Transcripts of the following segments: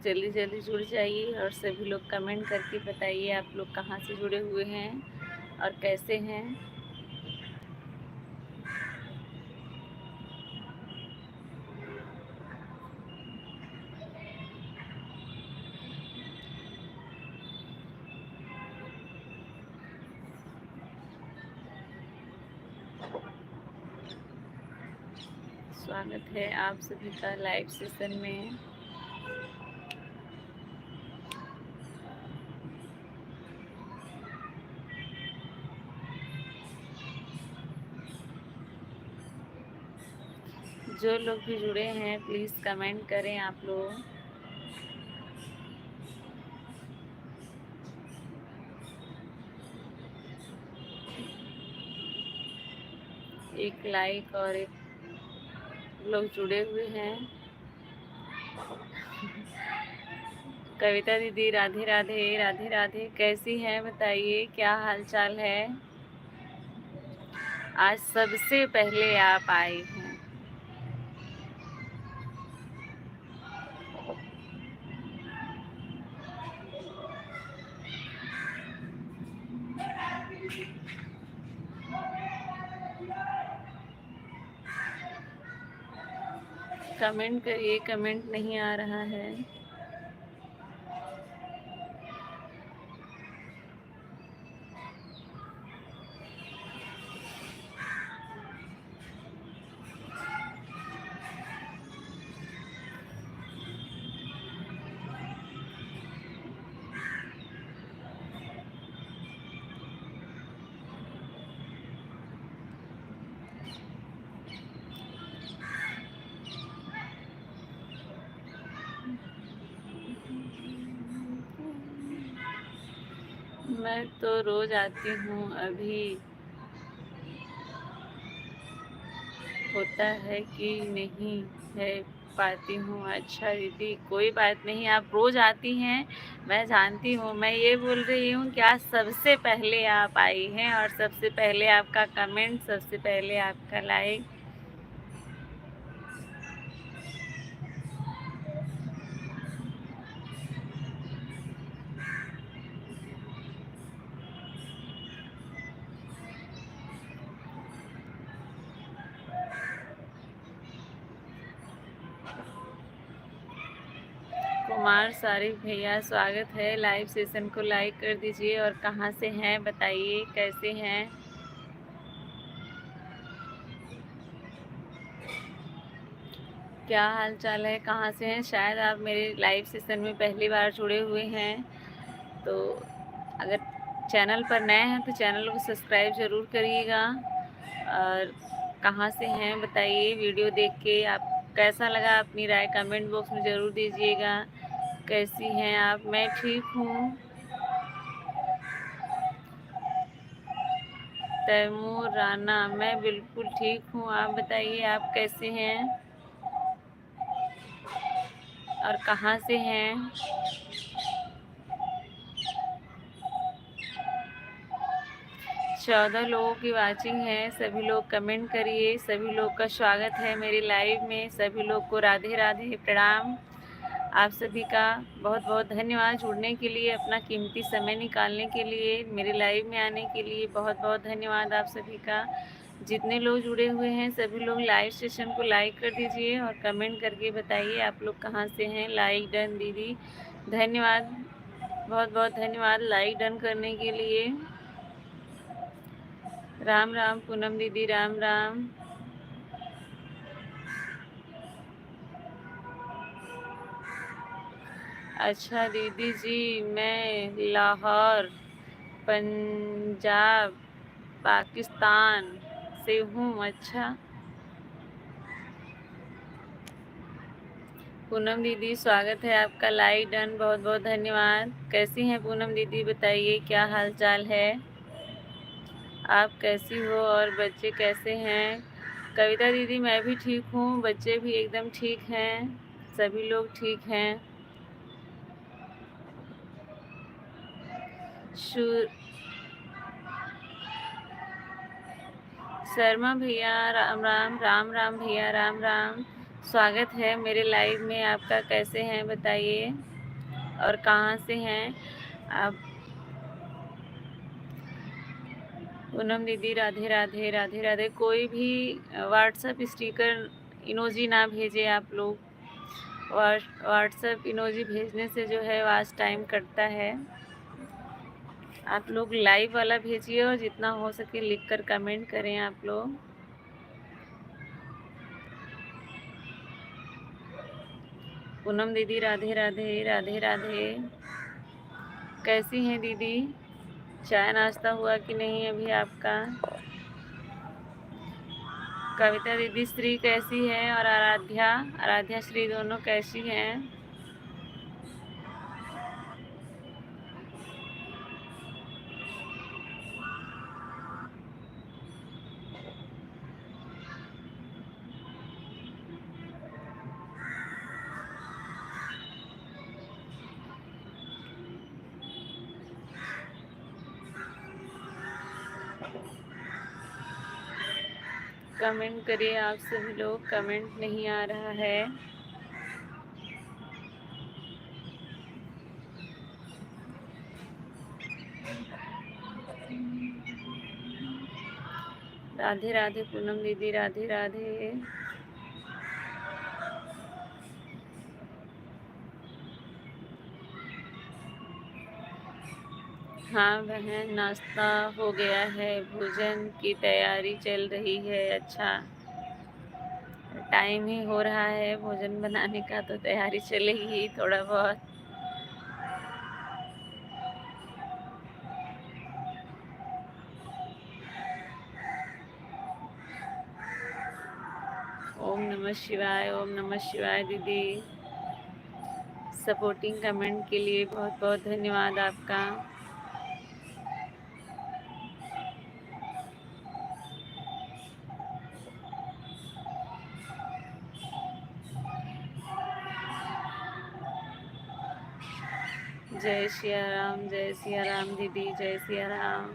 जल्दी जल्दी जुड़ जाइए और सभी लोग कमेंट करके बताइए आप लोग कहाँ से जुड़े हुए हैं और कैसे हैं। स्वागत है आप सभी का लाइव सेशन में। जो लोग भी जुड़े हैं प्लीज़ कमेंट करें आप लोग। एक लाइक और एक लोग जुड़े हुए हैं। कविता दीदी राधे राधे राधे राधे, कैसी हैं बताइए, क्या हाल चाल है। आज सबसे पहले आप आई हैं। कमेंट करिए, कमेंट नहीं आ रहा है। मैं तो रोज आती हूँ, अभी होता है कि नहीं है पाती हूँ। अच्छा दीदी कोई बात नहीं, आप रोज आती हैं, मैं जानती हूँ। मैं ये बोल रही हूँ कि आज सबसे पहले आप आई हैं और सबसे पहले आपका कमेंट, सबसे पहले आपका लाइक। कुमार सारिफ भैया स्वागत है, लाइव सेशन को लाइक कर दीजिए और कहाँ से हैं बताइए, कैसे हैं। क्या हाल चाल है, कहाँ से हैं। शायद आप मेरे लाइव सेशन में पहली बार जुड़े हुए हैं, तो अगर चैनल पर नए हैं तो चैनल को सब्सक्राइब ज़रूर करिएगा। और कहाँ से हैं बताइए, वीडियो देख के आप कैसा लगा अपनी राय कमेंट बॉक्स में ज़रूर दीजिएगा। कैसी हैं आप। मैं ठीक हूँ। तैमूर राना, मैं बिल्कुल ठीक हूँ, आप बताइए आप कैसे हैं और कहाँ से हैं। 14 लोगों की वाचिंग है, सभी लोग कमेंट करिए। सभी लोग का स्वागत है मेरे लाइव में, सभी लोग को राधे राधे प्रणाम। आप सभी का बहुत बहुत धन्यवाद जुड़ने के लिए, अपना कीमती समय निकालने के लिए, मेरे लाइव में आने के लिए बहुत बहुत धन्यवाद आप सभी का। जितने लोग जुड़े हुए हैं सभी लोग लाइव सेशन को लाइक कर दीजिए और कमेंट करके बताइए आप लोग कहाँ से हैं। लाइक डन दीदी, धन्यवाद, बहुत बहुत धन्यवाद लाइक डन करने के लिए। राम राम पूनम दीदी, राम राम। अच्छा दीदी जी, मैं लाहौर पंजाब पाकिस्तान से हूँ। अच्छा पूनम दीदी स्वागत है आपका, लाइक डन, बहुत बहुत धन्यवाद। कैसी हैं पूनम दीदी बताइए, क्या हाल चाल है, आप कैसी हो और बच्चे कैसे हैं। कविता दीदी मैं भी ठीक हूँ, बच्चे भी एकदम ठीक हैं, सभी लोग ठीक हैं। शर्मा भैया राम राम, राम राम भैया राम राम, स्वागत है मेरे लाइव में आपका, कैसे हैं बताइए। और कहाँ से हैं आप? पूनम दीदी राधे राधे राधे राधे। कोई भी व्हाट्सएप स्टिकर इमोजी ना भेजे आप लोग। व्हाट्सएप इमोजी भेजने से जो है वॉच टाइम कटता है। आप लोग लाइव वाला भेजिए और जितना हो सके लिखकर कमेंट करें आप लोग। पूनम दीदी राधे राधे राधे राधे। कैसी हैं दीदी? चाय नाश्ता हुआ कि नहीं अभी आपका? कविता दीदी श्री कैसी है? और आराध्या, आराध्या श्री दोनों कैसी हैं? कमेंट करिए आप सभी लोग। कमेंट नहीं आ रहा है। राधे राधे पूनम दीदी राधे राधे। हाँ बहन, नाश्ता हो गया है, भोजन की तैयारी चल रही है। अच्छा, टाइम ही हो रहा है भोजन बनाने का, तो तैयारी चलेगी ही थोड़ा बहुत। ओम नमः शिवाय, ओम नमः शिवाय दीदी। सपोर्टिंग कमेंट के लिए बहुत बहुत धन्यवाद आपका। जय सिया राम दीदी, जय सिया राम।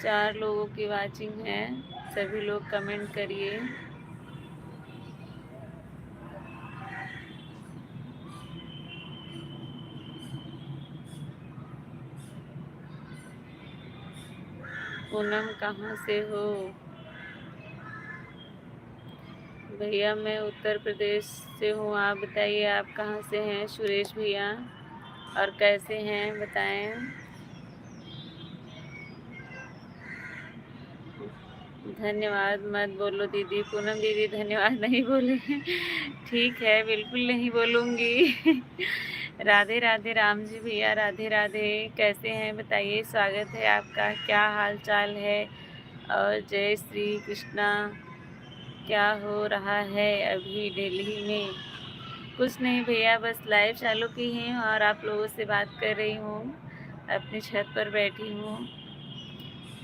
चार लोगों की वाचिंग है, सभी लोग कमेंट करिए। पूनम कहाँ से हो? भैया मैं उत्तर प्रदेश से हूँ। आप बताइए आप कहाँ से हैं सुरेश भैया, और कैसे हैं बताएं। धन्यवाद मत बोलो दीदी। पूनम दीदी धन्यवाद नहीं बोले। ठीक है, बिल्कुल नहीं बोलूँगी। राधे राधे राम जी भैया, राधे राधे। कैसे हैं बताइए, स्वागत है आपका। क्या हाल चाल है? और जय श्री कृष्णा। क्या हो रहा है अभी दिल्ली में? कुछ नहीं भैया, बस लाइव चालू की है और आप लोगों से बात कर रही हूँ। अपनी छत पर बैठी हूँ।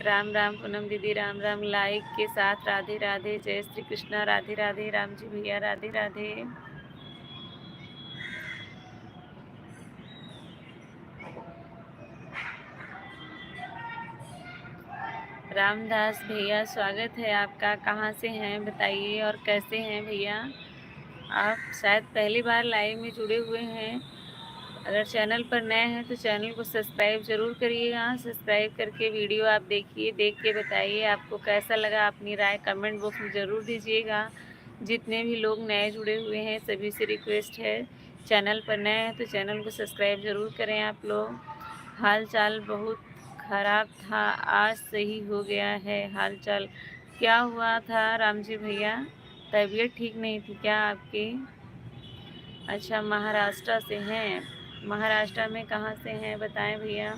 राम राम पूनम दीदी, राम राम। लाइक के साथ राधे राधे, जय श्री कृष्णा, राधे राधे राम जी भैया, राधे राधे। रामदास भैया स्वागत है आपका। कहाँ से हैं बताइए, और कैसे हैं भैया? आप शायद पहली बार लाइव में जुड़े हुए हैं। अगर चैनल पर नए हैं तो चैनल को सब्सक्राइब ज़रूर करिएगा। सब्सक्राइब करके वीडियो आप देखिए, देख के बताइए आपको कैसा लगा। अपनी राय कमेंट बॉक्स में ज़रूर दीजिएगा। जितने भी लोग नए जुड़े हुए हैं सभी से रिक्वेस्ट है, चैनल पर नए हैं तो चैनल को सब्सक्राइब ज़रूर करें आप लोग। हाल चाल बहुत ख़राब था, आज सही हो गया है हाल चाल। क्या हुआ था राम जी भैया? तबीयत ठीक नहीं थी क्या आपकी? अच्छा, महाराष्ट्र से हैं। महाराष्ट्र में कहाँ से हैं बताएं भैया।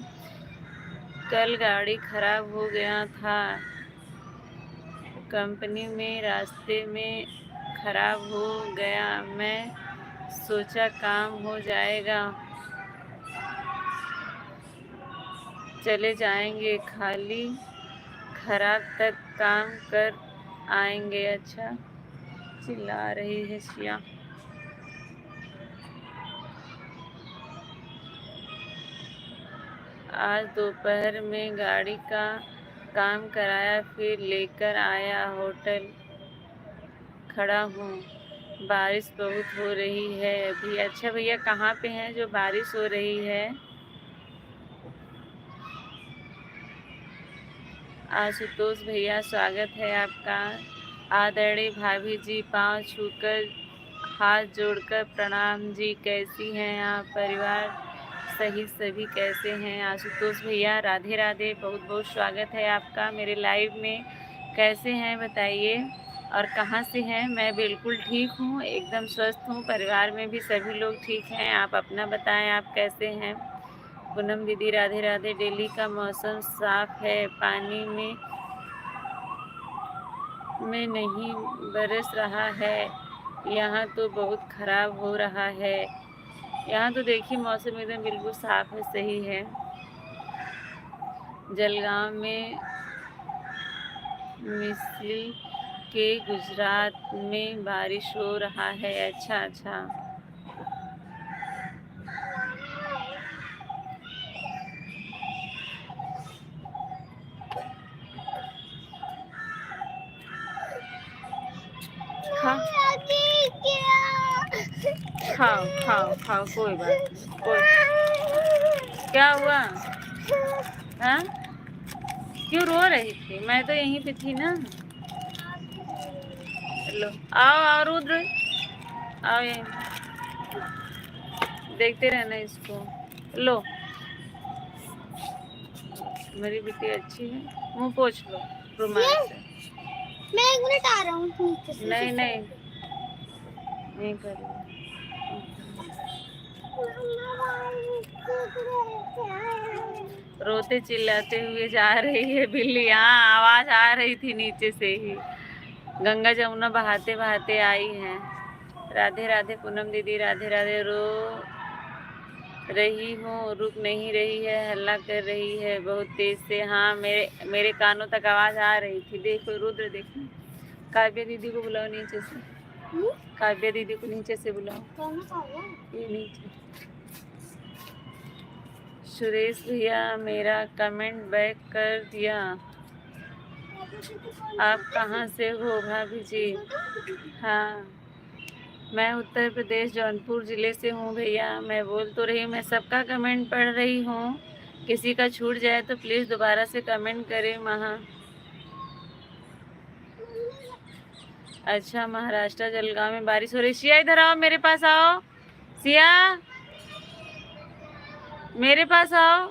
कल गाड़ी खराब हो गया था कंपनी में, रास्ते में खराब हो गया। मैं सोचा काम हो जाएगा, चले जाएंगे, खाली खराब तक काम कर आएंगे। अच्छा, चिल्ला रही है शिया। आज दोपहर में गाड़ी का काम कराया, फिर लेकर आया होटल। खड़ा हूँ, बारिश बहुत हो रही है अभी। अच्छा भैया, कहाँ पे हैं जो बारिश हो रही है? आशुतोष भैया, स्वागत है आपका। आदरणीय भाभी जी, पाँव छूकर हाथ जोड़कर प्रणाम जी। कैसी हैं आप? परिवार सही सभी कैसे हैं? आशुतोष भैया, राधे राधे, बहुत बहुत स्वागत है आपका मेरे लाइव में। कैसे हैं बताइए, और कहाँ से हैं? मैं बिल्कुल ठीक हूँ, एकदम स्वस्थ हूँ। परिवार में भी सभी लोग ठीक हैं। आप अपना बताएं, आप कैसे हैं? पूनम दीदी, राधे राधे। दिल्ली का मौसम साफ है, पानी में नहीं बरस रहा है। यहाँ तो बहुत ख़राब हो रहा है। यहाँ तो देखिए मौसम एकदम बिल्कुल साफ है, सही है। जलगांव में मिसल के गुजरात में बारिश हो रहा है। अच्छा अच्छा। खाओ खाओ खाओ, कोई बात नहीं। कोई क्या हुआ? हाँ, क्यों रो रही थी? मैं तो यहीं पे थी ना। लो, आओ आओ रुद्र, आओ यहीं, देखते रहना इसको। लो, मेरी बेटी अच्छी है। मुंह पोछ लो रुमाल से। मैं 1 मिनट आ रहा हूँ नीचे से। नहीं नहीं नहीं करो। रोते चिल्लाते हुए जा रही है बिल्ली। हाँ, आवाज आ रही थी नीचे से ही। गंगा जमुना बहाते बहाते आई हैं। राधे राधे पूनम दीदी, राधे राधे। रो रही हूँ, रुक नहीं रही है, हल्ला कर रही है बहुत तेज से। हाँ, मेरे कानों तक आवाज आ रही थी। देखो रुद्र, देखो। काव्या दीदी को बुलाओ नीचे से। काव्या दीदी को नीचे से बुलाओ, ये नीचे। सुरेश भैया, मेरा कमेंट बैक कर दिया। आप कहाँ से हो भाभी जी? हाँ, मैं उत्तर प्रदेश जौनपुर ज़िले से हूँ भैया। मैं बोल तो रही हूँ, मैं सबका कमेंट पढ़ रही हूँ। किसी का छूट जाए तो प्लीज़ दोबारा से कमेंट करें। अच्छा, महाराष्ट्र जलगांव में बारिश हो रही। सिया, इधर आओ, मेरे पास आओ। सिया, मेरे पास आओ।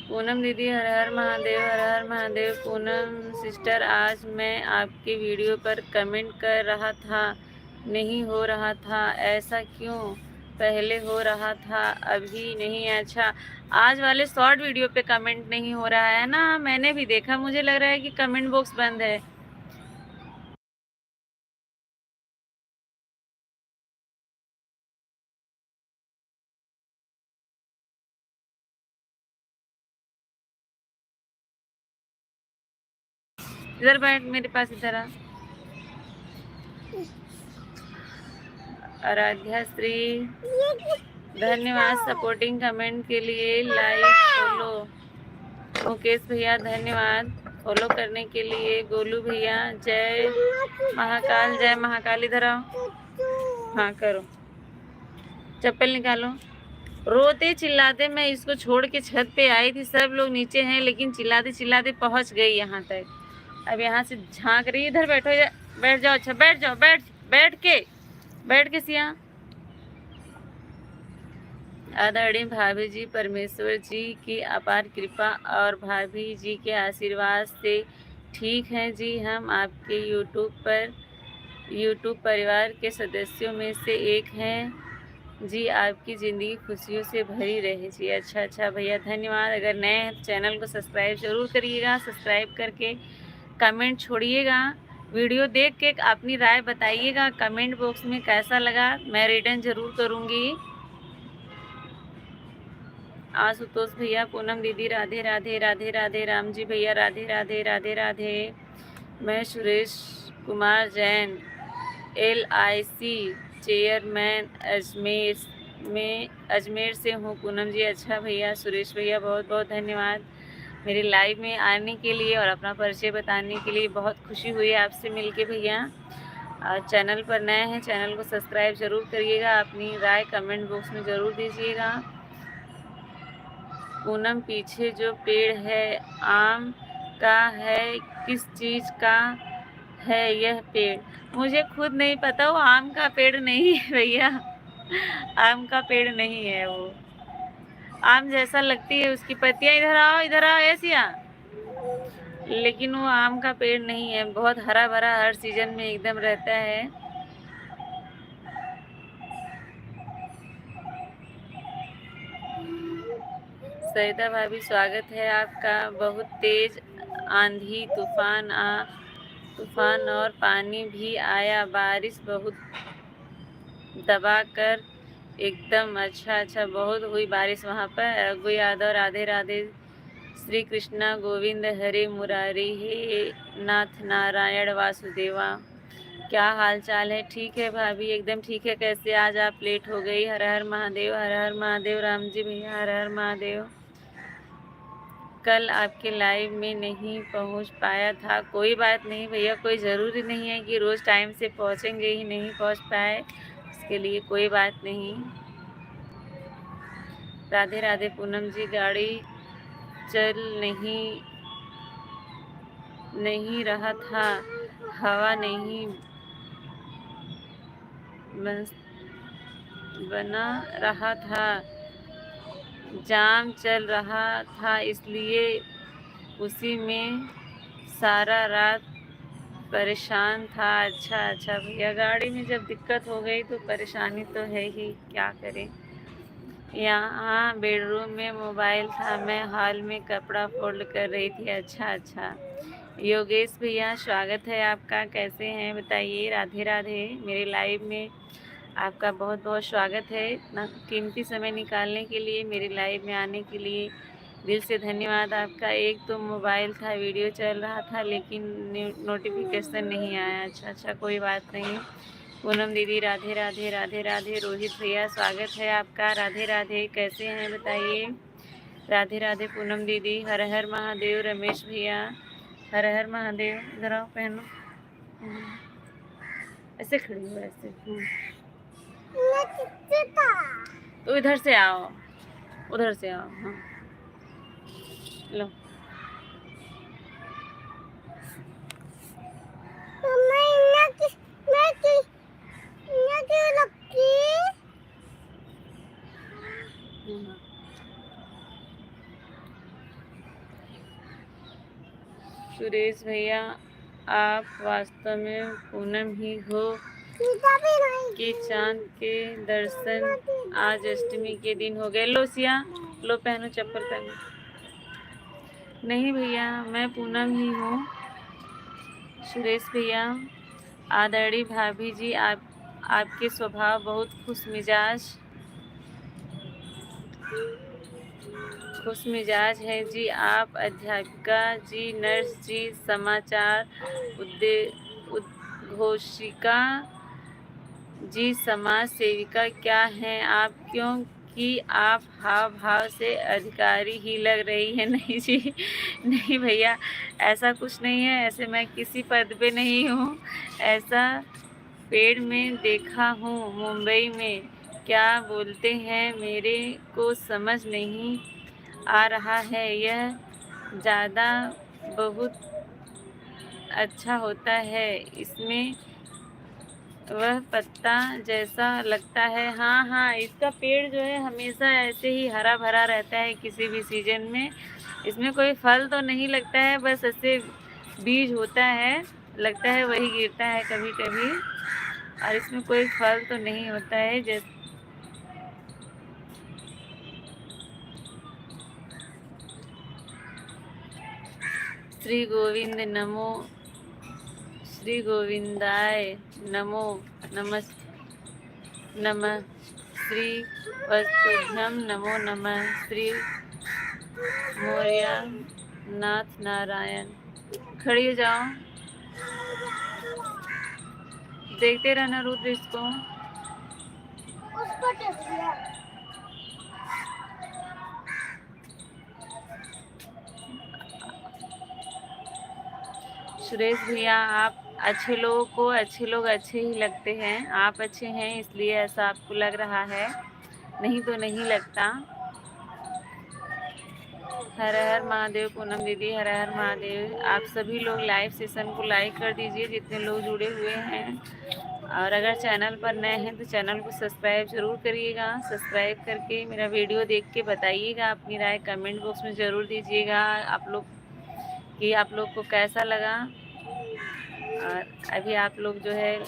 पूनम दीदी, हर हर महादेव, हर हर महादेव। पूनम सिस्टर, आज मैं आपके वीडियो पर कमेंट कर रहा था, नहीं हो रहा था। ऐसा क्यों? पहले हो रहा था, अभी नहीं। अच्छा, आज वाले शॉर्ट वीडियो पे कमेंट नहीं हो रहा है ना? मैंने भी देखा, मुझे लग रहा है कि कमेंट बॉक्स बंद है। इधर बैठ, मेरे पास इधर आ। आराध्या श्री, धन्यवाद सपोर्टिंग कमेंट के लिए। Like follow. मुकेश भैया, धन्यवाद फॉलो करने के लिए। गोलू भैया, जय महाकाल, जय महाकाल। इधर आओ। हाँ करो, चप्पल निकालो। रोते चिल्लाते मैं इसको छोड़ के छत पे आई थी। सब लोग नीचे हैं, लेकिन चिल्लाते चिल्लाते पहुंच गई यहाँ तक। अब यहाँ से झांक रही। इधर बैठो, बैठ जाओ। अच्छा, बैठ जाओ, बैठ के सिया। आदरणीय भाभी जी, परमेश्वर जी की अपार कृपा और भाभी जी के आशीर्वाद से ठीक हैं जी। हम आपके यूट्यूब पर यूट्यूब परिवार के सदस्यों में से एक हैं जी। आपकी ज़िंदगी खुशियों से भरी रहे जी। अच्छा भैया, धन्यवाद। अगर नए हैं तो चैनल को सब्सक्राइब ज़रूर करिएगा, सब्सक्राइब करके कमेंट छोड़िएगा। वीडियो देख के अपनी राय बताइएगा कमेंट बॉक्स में, कैसा लगा मैं रिटर्न ज़रूर करूँगी। आशुतोष भैया, पूनम दीदी, राधे राधे। राधे राधे। राम जी भैया, राधे राधे। राधे राधे। मैं सुरेश कुमार जैन, LIC चेयरमैन अजमेर से हूँ। पूनम जी, अच्छा भैया। सुरेश भैया, बहुत बहुत धन्यवाद मेरे लाइव में आने के लिए और अपना परिचय बताने के लिए। बहुत खुशी हुई आपसे मिलके भैया। चैनल पर नए हैं, चैनल को सब्सक्राइब ज़रूर करिएगा, अपनी राय कमेंट बॉक्स में ज़रूर दीजिएगा। पूनम, पीछे जो पेड़ है आम का है, किस चीज़ का है यह पेड़? मुझे खुद नहीं पता, वो आम का पेड़ नहीं है भैया, आम का पेड़ नहीं है वो। आम जैसा लगती है उसकी पत्तियां। इधर आओ ऐसिया, लेकिन वो आम का पेड़ नहीं है। बहुत हरा भरा हर सीजन में एकदम रहता है। सरिता भाभी, स्वागत है आपका। बहुत तेज आंधी तूफान और पानी भी आया, बारिश बहुत दबा कर एकदम। अच्छा बहुत हुई बारिश वहाँ पर। रघु यादव, राधे राधे। श्री कृष्णा गोविंद हरे मुरारी, हे नाथ नारायण वासुदेवा। क्या हाल चाल है? ठीक है भाभी, एकदम ठीक है। कैसे आज आप लेट हो गई? हर हर महादेव, हर हर महादेव। राम जी भैया, हर हर महादेव। कल आपके लाइव में नहीं पहुंच पाया था, कोई बात नहीं भैया, कोई ज़रूरी नहीं है कि रोज़ टाइम से पहुंचेंगे ही। नहीं पहुंच पाए उसके लिए कोई बात नहीं। राधे राधे। पूनम जी, गाड़ी चल नहीं रहा था, हवा नहीं बना रहा था, जाम चल रहा था, इसलिए उसी में सारा रात परेशान था। अच्छा भैया, गाड़ी में जब दिक्कत हो गई तो परेशानी तो है ही, क्या करें। यहाँ बेडरूम में मोबाइल था, मैं हॉल में कपड़ा फोल्ड कर रही थी। अच्छा। योगेश भैया, स्वागत है आपका। कैसे हैं बताइए? राधे राधे। मेरे लाइव में आपका बहुत बहुत स्वागत है। इतना कीमती समय निकालने के लिए, मेरे लाइव में आने के लिए दिल से धन्यवाद आपका। एक तो मोबाइल था, वीडियो चल रहा था, लेकिन नोटिफिकेशन नहीं आया। अच्छा, कोई बात नहीं। पूनम दीदी, राधे राधे। राधे राधे। रोहित भैया, स्वागत है आपका। राधे राधे। कैसे हैं बताइए? राधे राधे। पूनम दीदी, हर हर महादेव। रमेश भैया, हर हर महादेव। इधर आओ, पहनो। ऐसे खड़ी हो, ऐसे। तो इधर से आओ, उधर से आओ। हाँ, लो। सुरेश भैया, आप वास्तव में पूनम ही हो कि चांद के दर्शन आज अष्टमी के दिन हो गए? लो सिया, लो पहनो, चप्पल पहनो। नहीं भैया, मैं पूनम ही हूँ। सुरेश भैया, आदरणीय भाभी जी, आपके स्वभाव बहुत खुश मिजाज है जी। आप अध्यापिका जी, नर्स जी, समाचार उद्घोषिका जी, समाज सेविका क्या हैं आप? क्योंकि आप हाव भाव से अधिकारी ही लग रही है। नहीं जी, नहीं भैया, ऐसा कुछ नहीं है। ऐसे मैं किसी पद पे नहीं हूँ। ऐसा पेड़ में देखा हूँ, मुंबई में। क्या बोलते हैं, मेरे को समझ नहीं आ रहा है। यह ज़्यादा बहुत अच्छा होता है, इसमें वह पत्ता जैसा लगता है। हाँ, इसका पेड़ जो है हमेशा ऐसे ही हरा भरा रहता है, किसी भी सीजन में। इसमें कोई फल तो नहीं लगता है, बस ऐसे बीज होता है, लगता है वही गिरता है कभी कभी, और इसमें कोई फल तो नहीं होता है। जैसे श्री गोविंद नमो, श्री गोविंदाय नमो नमः, नमः श्री वस्तुभ्यम नमो नमः, श्री मौर्या नाथ नारायण। खड़ी हो जाओ, देखते रहना रुद्र इसको। उसको टेस्ट किया। सुरेश भैया, आप अच्छे लोगों को अच्छे लोग अच्छे ही लगते हैं, आप अच्छे हैं इसलिए ऐसा आपको लग रहा है, नहीं तो नहीं लगता। हर हर महादेव। पूनम दीदी हर हर महादेव। आप सभी लोग लाइव सेशन को लाइक कर दीजिए जितने लोग जुड़े हुए हैं, और अगर चैनल पर नए हैं तो चैनल को सब्सक्राइब ज़रूर करिएगा। सब्सक्राइब करके मेरा वीडियो देख के बताइएगा, अपनी राय कमेंट बॉक्स में ज़रूर दीजिएगा आप लोग कि आप लोग को कैसा लगा। और अभी आप लोग जो है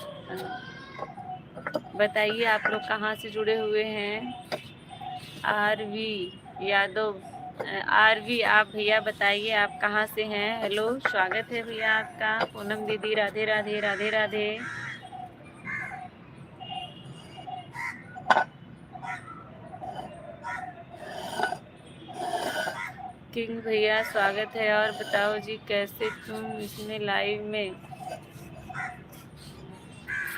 बताइए आप लोग कहाँ से जुड़े हुए हैं। आरवी यादव, आरवी आप भैया बताइए आप कहाँ से हैं। हेलो, स्वागत है भैया आपका। पूनम दीदी राधे राधे राधे राधे। किंग भैया स्वागत है। और बताओ जी कैसे तुम इसमें लाइव में।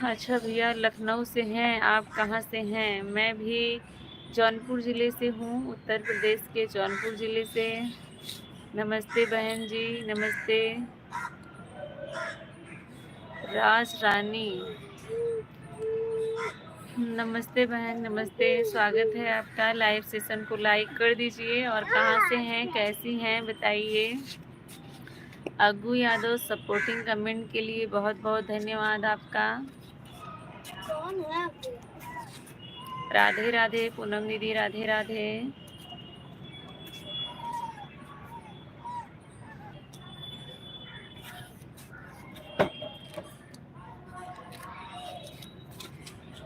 अच्छा भैया, लखनऊ से हैं आप, कहाँ से हैं। मैं भी जौनपुर ज़िले से हूँ, उत्तर प्रदेश के जौनपुर ज़िले से। नमस्ते बहन जी, नमस्ते। राज रानी नमस्ते बहन, नमस्ते। स्वागत है आपका। लाइव सेशन को लाइक कर दीजिए, और कहाँ से हैं कैसी हैं बताइए। अग्गू यादव सपोर्टिंग कमेंट के लिए बहुत बहुत धन्यवाद आपका। कौन है? राधे राधे पूनम दीदी राधे राधे।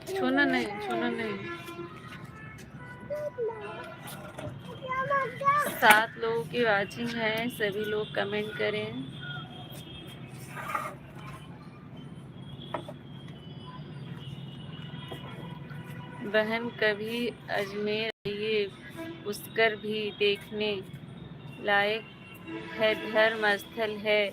छूना नहीं, छूना नहीं। 7 लोगों की वाचिंग है, सभी लोग कमेंट करें। बहन कभी अजमेर आइए, पुष्कर भी देखने लायक है, धर्म स्थल है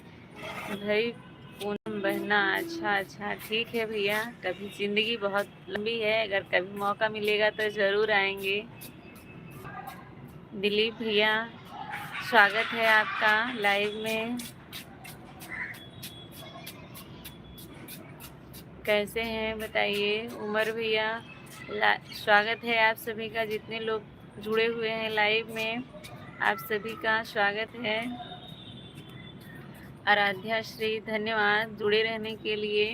भाई। पूनम बहना, अच्छा अच्छा ठीक है भैया, कभी ज़िंदगी बहुत लंबी है, अगर कभी मौका मिलेगा तो ज़रूर आएंगे। दिलीप भैया स्वागत है आपका लाइव में। कैसे हैं बताइए। उमर भैया स्वागत है आप सभी का, जितने लोग जुड़े हुए हैं लाइव में आप सभी का स्वागत है। आराध्या श्री धन्यवाद जुड़े रहने के लिए।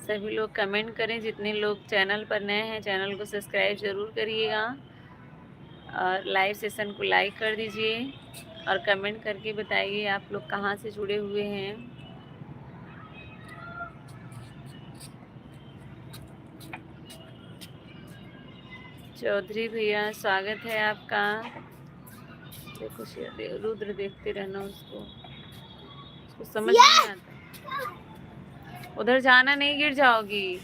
सभी लोग कमेंट करें, जितने लोग चैनल पर नए हैं चैनल को सब्सक्राइब ज़रूर करिएगा, और लाइव सेशन को लाइक कर दीजिए, और कमेंट करके बताइए आप लोग कहाँ से जुड़े हुए हैं। चौधरी भैया स्वागत है आपका। देखो शेर रुद्र देखते रहना, उसको समझ नहीं आता। उधर जाना नहीं, गिर जाओगी।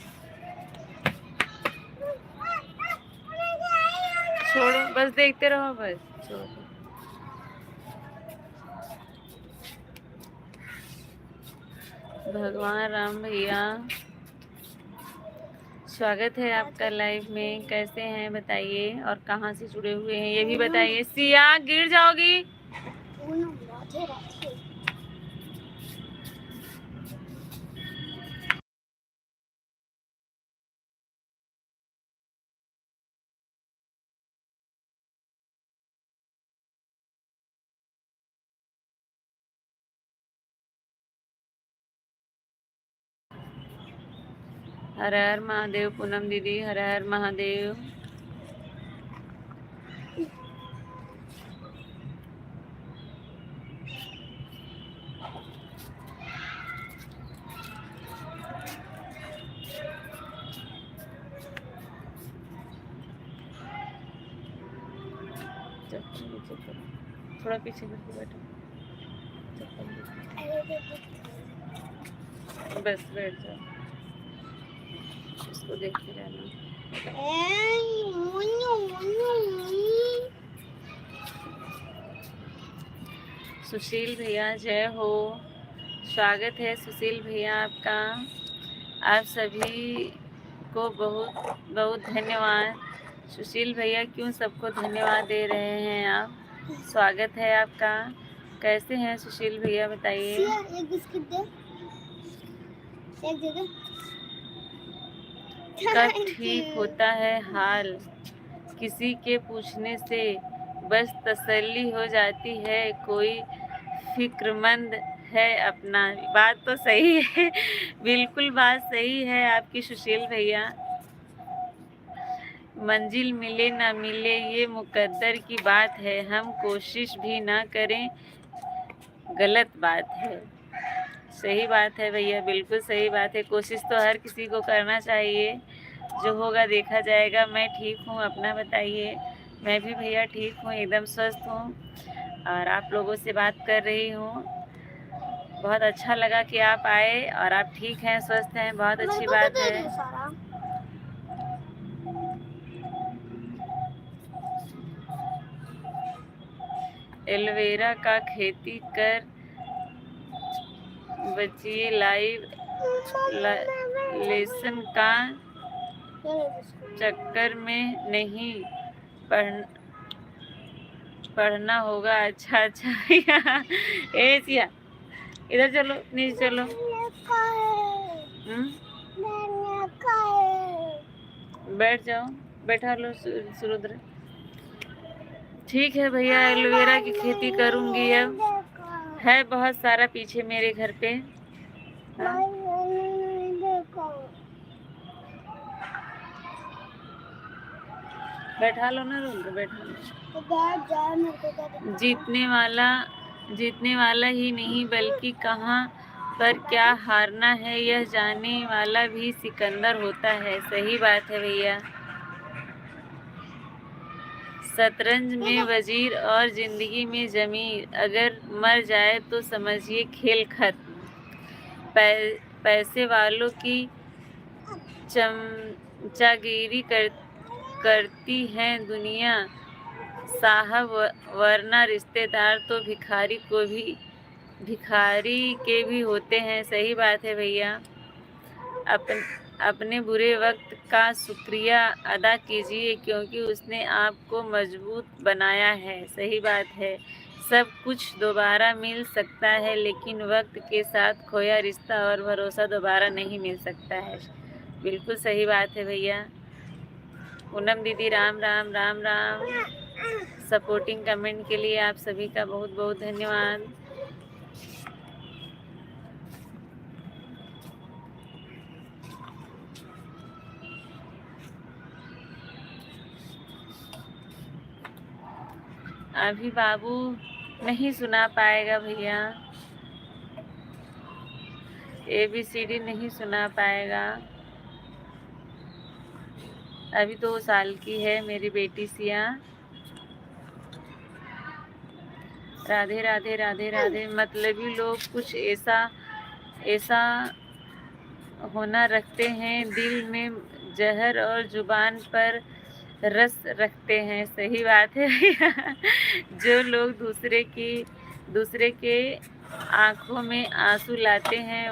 छोड़ो, बस देखते रहो, बस छोड़ो। भगवान राम भैया स्वागत है आपका लाइव में। कैसे हैं बताइए, और कहाँ से जुड़े हुए हैं ये भी बताइए। सिया गिर जाओगी। हर हर महादेव। पूनम दीदी हर हर महादेव। पीछे थोड़ा पीछे करके बैठो, बस बैठ जाओ, इसको देखते रहना। सुशील भैया जय हो, स्वागत है सुशील भैया आपका। आप सभी को बहुत बहुत धन्यवाद। सुशील भैया क्यों सबको धन्यवाद दे रहे हैं आप? स्वागत है आपका। कैसे हैं सुशील भैया बताइए। एक बिस्किट दे, एक दे दे। कब ठीक होता है हाल, किसी के पूछने से बस तसल्ली हो जाती है, कोई फिक्रमंद है अपना। बात तो सही है, बिल्कुल बात सही है आपकी सुशील भैया। मंजिल मिले ना मिले ये मुकद्दर की बात है, हम कोशिश भी ना करें गलत बात है। सही बात है भैया, बिल्कुल सही बात है। कोशिश तो हर किसी को करना चाहिए, जो होगा देखा जाएगा। मैं ठीक हूँ, अपना बताइए। मैं भी भैया ठीक हूँ, एकदम स्वस्थ हूँ और आप लोगों से बात कर रही हूँ। बहुत अच्छा लगा कि आप आए और आप ठीक हैं, स्वस्थ हैं, बहुत अच्छी बात है। एलोवेरा का खेती कर बचिए, लाइव लेसन का चक्कर में नहीं पढ़ना होगा। अच्छा अच्छा भैया, ए सिया इधर चलो, नीचे चलो। बैठ जाओ, बैठा लो सुरुद्र। ठीक है भैया, एलोवेरा की खेती करूंगी अब। है बहुत सारा पीछे मेरे घर पे। हाँ? बैठा लो ना रुद्र, बैठा लो। जीतने वाला ही नहीं बल्कि कहाँ पर क्या हारना है यह जानने वाला भी सिकंदर होता है। सही बात है भैया। शतरंज में वजीर और जिंदगी में जमीर, अगर मर जाए तो समझिए खेल खत्म। पैसे वालों की चमचागिरी करती है दुनिया साहब, वरना रिश्तेदार तो भिखारी के भी होते हैं। सही बात है भैया। अपने बुरे वक्त का शुक्रिया अदा कीजिए, क्योंकि उसने आपको मजबूत बनाया है। सही बात है। सब कुछ दोबारा मिल सकता है, लेकिन वक्त के साथ खोया रिश्ता और भरोसा दोबारा नहीं मिल सकता है। बिल्कुल सही बात है भैया। पूनम दीदी राम राम राम राम। सपोर्टिंग कमेंट के लिए आप सभी का बहुत बहुत धन्यवाद। अभी बाबू नहीं सुना पाएगा भैया, ABCD नहीं सुना पाएगा। अभी 2 साल की है मेरी बेटी सिया। राधे राधे राधे राधे। मतलबी लोग कुछ ऐसा होना रखते हैं, दिल में जहर और जुबान पर रस रखते हैं। सही बात है भैया। जो लोग दूसरे के आंखों में आंसू लाते हैं,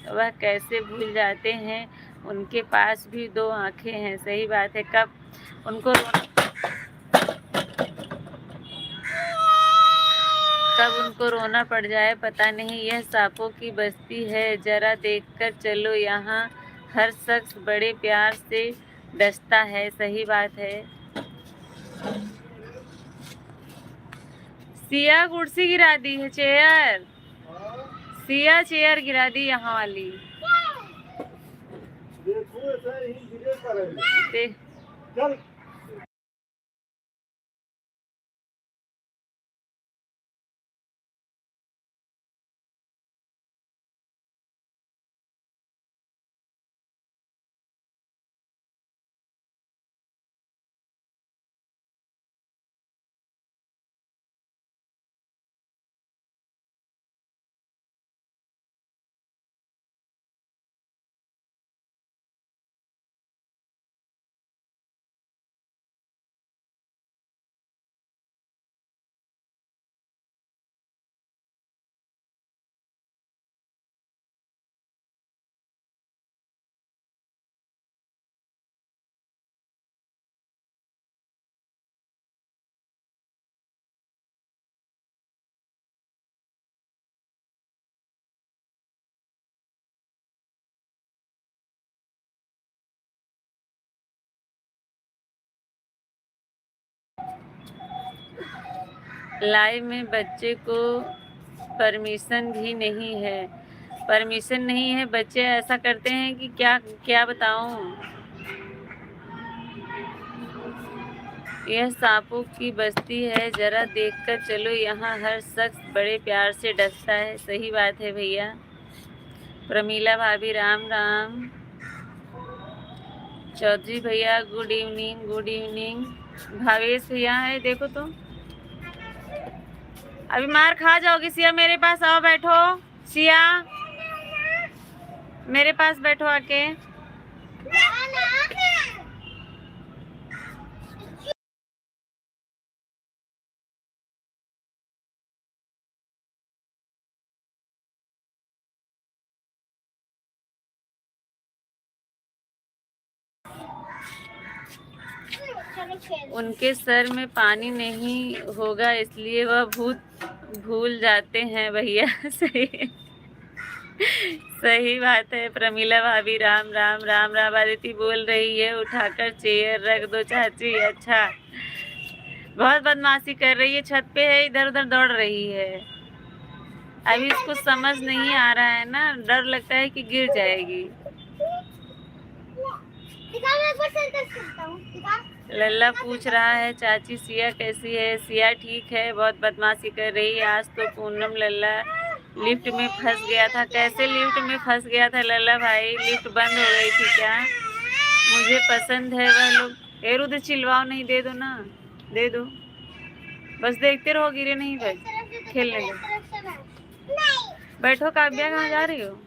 वह कैसे भूल जाते हैं उनके पास भी 2 आंखें हैं। सही बात है। कब उनको रोना पड़ जाए पता नहीं। यह सांपों की बस्ती है, जरा देखकर चलो, यहाँ हर शख्स बड़े प्यार से डसता है। सही बात है। सिया कुर्सी गिरा दी है, चेयर। सिया चेयर गिरा दी यहाँ वाली। देखो लाइव में बच्चे को परमिशन भी नहीं है। परमिशन नहीं है, बच्चे ऐसा करते हैं कि क्या क्या बताऊं। यह सांपों की बस्ती है, जरा देखकर चलो, यहाँ हर शख्स बड़े प्यार से डसता है। सही बात है भैया। प्रमीला भाभी राम राम। चौधरी भैया good evening, good evening. Bhavesh भैया है, देखो तो अभी मार खा जाओगी। सिया मेरे पास आओ, बैठो। सिया मेरे पास बैठो आके। उनके सर में पानी नहीं होगा, इसलिए वह भूल जाते हैं भैया। सही सही बात है। प्रमीला भाभी राम राम। राम राम। आदिति बोल रही है उठाकर चेयर रख दो चाची। अच्छा, बहुत बदमाशी कर रही है, छत पे है, इधर उधर दौड़ रही है। अभी इसको समझ नहीं आ रहा है ना, डर लगता है कि गिर जाएगी। लल्ला पूछ रहा है चाची सिया कैसी है। सिया ठीक है, बहुत बदमाशी कर रही है। आज तो पूनम लल्ला लिफ्ट में फंस गया था। कैसे लिफ्ट में फंस गया था लल्ला भाई? लिफ्ट बंद हो गई थी क्या? मुझे पसंद है वह लोग। ए रुद्र चिल्लाओ नहीं, दे दो ना, दे दो। बस देखते रहो, गिरे नहीं भाई। खेलने दो। बैठो। काव्या कहाँ जा रही हो?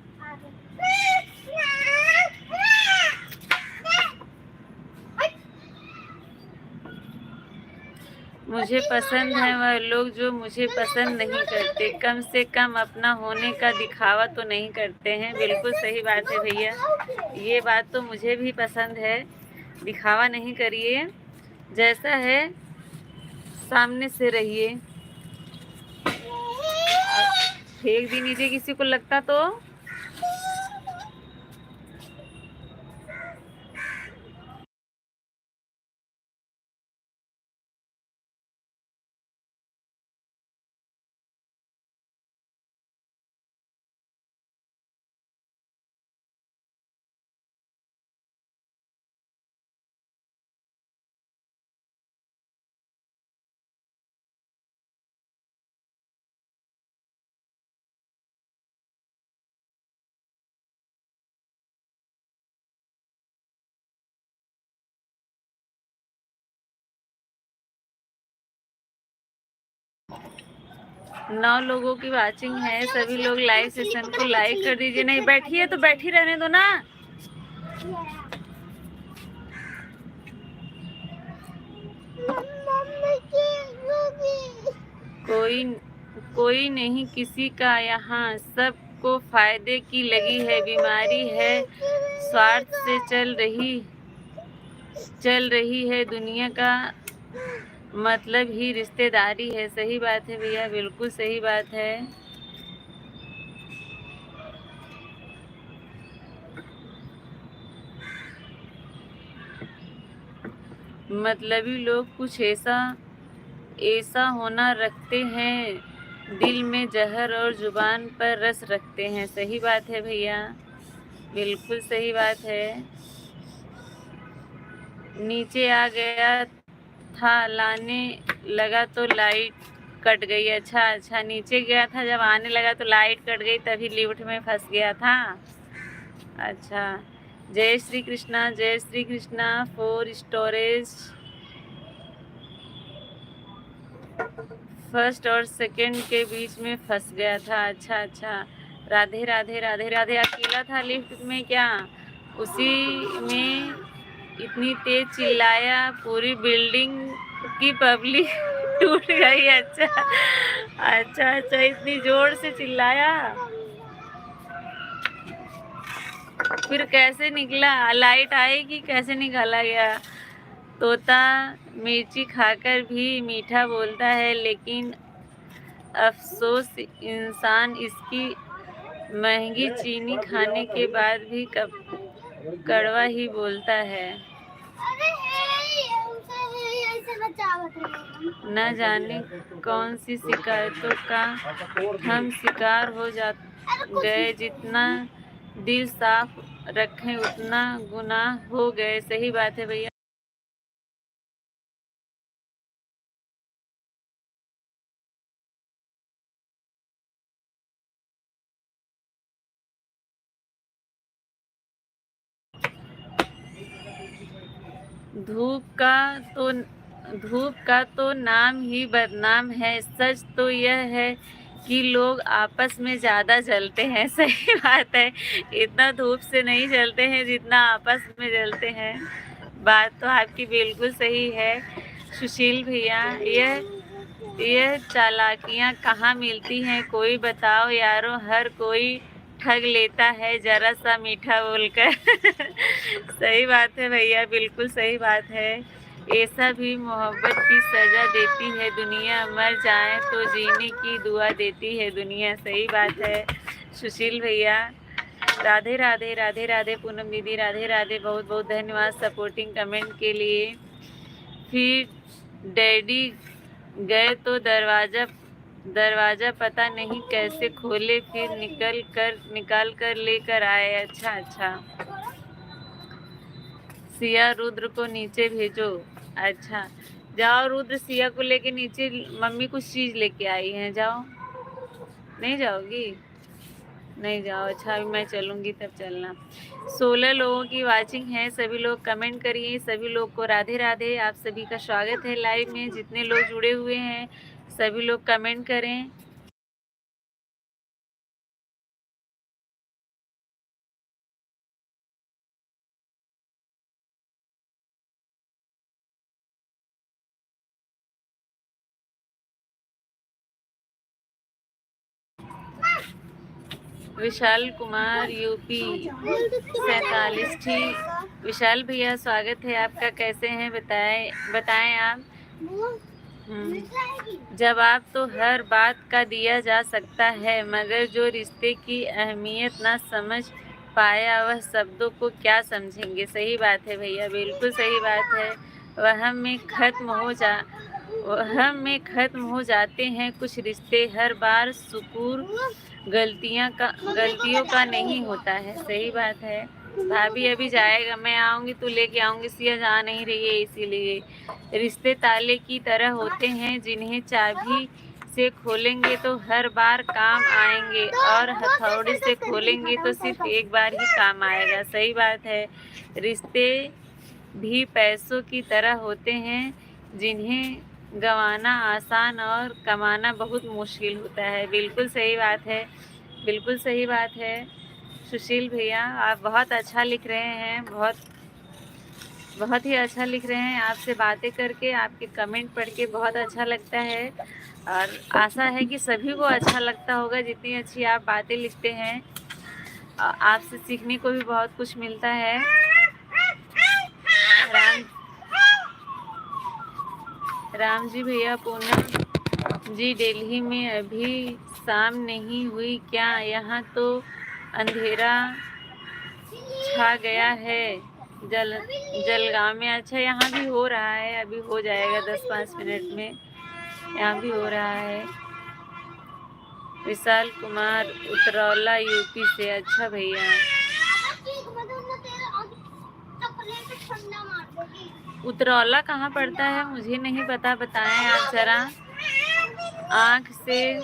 मुझे पसंद है वह लोग जो मुझे पसंद नहीं करते। कम से कम अपना होने का दिखावा तो नहीं करते हैं। बिल्कुल सही बात है भैया, ये बात तो मुझे भी पसंद है। दिखावा नहीं करिए, जैसा है सामने से रहिए। फेंक दी नीचे, किसी को लगता तो। नौ लोगों की वाचिंग है, सभी लोग लाइव सेशन को लाइक कर दीजिए। नहीं बैठी है तो बैठी रहने दो ना। कोई नहीं किसी का यहाँ, सबको फायदे की लगी है। बीमारी है, स्वार्थ से चल रही है दुनिया का मतलब ही रिश्तेदारी है। सही बात है भैया, बिल्कुल सही बात है। मतलबी लोग कुछ ऐसा होना रखते हैं, दिल में जहर और जुबान पर रस रखते हैं। सही बात है भैया, बिल्कुल सही बात है। नीचे आ गया था, लाने लगा तो लाइट कट गई। अच्छा, नीचे गया था, जब आने लगा तो लाइट कट गई, तभी लिफ्ट में फंस गया था। अच्छा, जय श्री कृष्णा, जय Shri Krishna. For storage first और सेकंड के बीच में फंस गया था। अच्छा, राधे राधे राधे राधे। अकेला था लिफ्ट में क्या? उसी में इतनी तेज चिल्लाया, पूरी बिल्डिंग की पब्लिक टूट गई। अच्छा, इतनी जोर से चिल्लाया, फिर कैसे निकला? लाइट आई कि कैसे निकाला गया? तोता मिर्ची खाकर भी मीठा बोलता है, लेकिन अफसोस इंसान इसकी महंगी चीनी खाने के बाद भी कड़वा ही बोलता है। न जाने कौन सी शिकायतों का हम शिकार हो जा गए, जितना दिल साफ रखें उतना गुनाह हो गए। सही बात है भैया। धूप का तो नाम ही बदनाम है। सच तो यह है कि लोग आपस में ज़्यादा जलते हैं। सही बात है, इतना धूप से नहीं जलते हैं जितना आपस में जलते हैं। बात तो आपकी बिल्कुल सही है सुशील भैया। यह चालाकियाँ कहाँ मिलती हैं, कोई बताओ यारो। हर कोई ठग लेता है जरा सा मीठा बोलकर। सही बात है भैया, बिल्कुल सही बात है। ऐसा भी मोहब्बत की सजा देती है दुनिया, मर जाए तो जीने की दुआ देती है दुनिया। सही बात है सुशील भैया। राधे राधे, राधे राधे पूनम दीदी, राधे राधे। बहुत बहुत धन्यवाद सपोर्टिंग कमेंट के लिए। फिर डैडी गए तो दरवाज़ा पता नहीं कैसे खोले, फिर निकाल कर लेकर आए। अच्छा, सिया रुद्र को नीचे भेजो। अच्छा, जाओ रुद्र, सिया को लेके नीचे। मम्मी कुछ चीज़ लेके आई हैं, जाओ। नहीं जाओगी? नहीं जाओ। अच्छा, अभी मैं चलूँगी तब चलना। 16 लोगों की वाचिंग है, सभी लोग कमेंट करिए। सभी लोग को राधे राधे। आप सभी का स्वागत है लाइव में। जितने लोग जुड़े हुए हैं सभी लोग कमेंट करें। विशाल कुमार यूपी 47 ठीक। विशाल भैया स्वागत है आपका। कैसे हैं बताएं आप। जवाब तो हर बात का दिया जा सकता है, मगर जो रिश्ते की अहमियत ना समझ पाया वह शब्दों को क्या समझेंगे। सही बात है भैया, बिल्कुल सही बात है। वहम में ख़त्म हो जाते हैं कुछ रिश्ते। हर बार सुकून गलतियों का नहीं होता है। सही बात है। भाभी अभी जाएगा, मैं आऊँगी तो लेके आऊँगी। सिया जा नहीं रही है, इसीलिए। रिश्ते ताले की तरह होते हैं, जिन्हें चाबी से खोलेंगे तो हर बार काम आएंगे, और हथौड़े से खोलेंगे तो सिर्फ एक बार ही काम आएगा। सही बात है। रिश्ते भी पैसों की तरह होते हैं, जिन्हें गंवाना आसान और कमाना बहुत मुश्किल होता है। बिल्कुल सही बात है, बिल्कुल सही बात है सुशील भैया। आप बहुत अच्छा लिख रहे हैं, बहुत ही अच्छा लिख रहे हैं। आपसे बातें करके, आपके कमेंट पढ़ के बहुत अच्छा लगता है, और आशा है कि सभी को अच्छा लगता होगा जितनी अच्छी आप बातें लिखते हैं। आपसे सीखने को भी बहुत कुछ मिलता है। राम जी भैया, पूनम जी, दिल्ली में अभी शाम नहीं हुई क्या? यहाँ तो अंधेरा छा गया है। जलगांव में। अच्छा, यहाँ भी हो रहा है, अभी हो जाएगा 10-5 मिनट में। यहाँ भी हो रहा है। विशाल कुमार उतरौला यूपी से। अच्छा भैया, उतरौला कहाँ पड़ता है मुझे नहीं पता, बताएं आप जरा। आँख से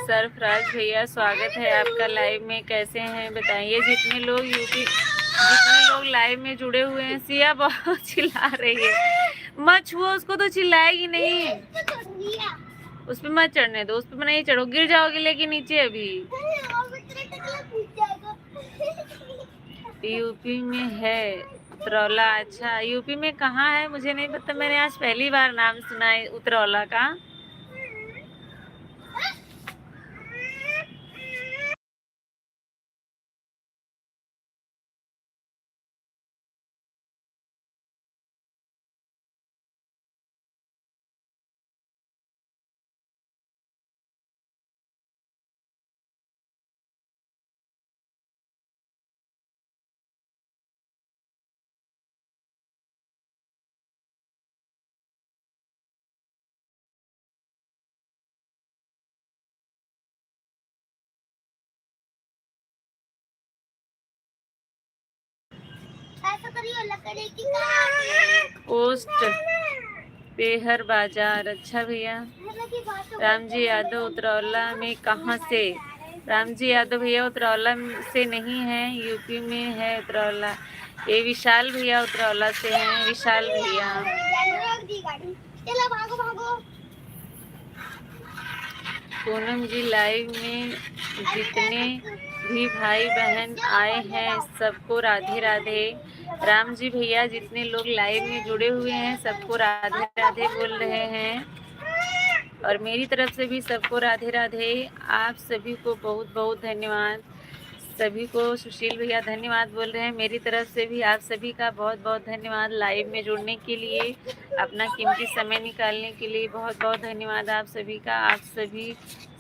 सरफराज भैया स्वागत है आपका लाइव में। कैसे हैं बताइए। जितने लोग लाइव में जुड़े हुए हैं। सिया बहुत चिल्ला रही है, मत छुओ उसको, तो चिल्लाएगी नहीं। उस पर मत चढ़ने दो, उस पर नहीं चढ़ो, गिर जाओगे लेकिन नीचे। अभी यूपी में है उतरौला। अच्छा, यूपी में कहाँ है मुझे नहीं पता, मैंने आज पहली बार नाम सुना है उतरौला का। पोस्ट पेहर बाजार। अच्छा भैया। राम जी यादव उतरौला में कहाँ से? राम जी यादव भैया उतरौला से नहीं है, यूपी में है उतरौला। ये विशाल भैया उतरौला से हैं। विशाल भैया पूनम जी लाइव में जितने भी भाई बहन आए हैं सबको राधे राधे। राम जी भैया जितने लोग लाइव में जुड़े हुए हैं सबको राधे राधे बोल रहे हैं, और मेरी तरफ से भी सबको राधे राधे। आप सभी को बहुत बहुत धन्यवाद। सभी को सुशील भैया धन्यवाद बोल रहे हैं। मेरी तरफ से भी आप सभी का बहुत बहुत धन्यवाद। लाइव में जुड़ने के लिए, अपना कीमती समय निकालने के लिए बहुत बहुत धन्यवाद आप सभी का। आप सभी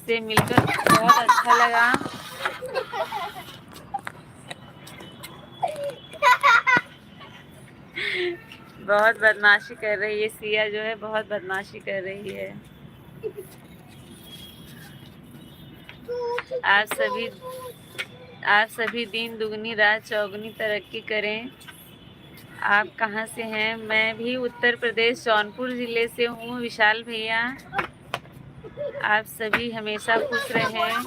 से मिलकर बहुत अच्छा लगा। बहुत बदमाशी कर रही है सिया, जो है बहुत बदमाशी कर रही है। आप सभी दिन दुगनी रात चौगुनी तरक्की करें। आप कहाँ से हैं? मैं भी उत्तर प्रदेश जौनपुर ज़िले से हूँ विशाल भैया। आप सभी हमेशा खुश रहें।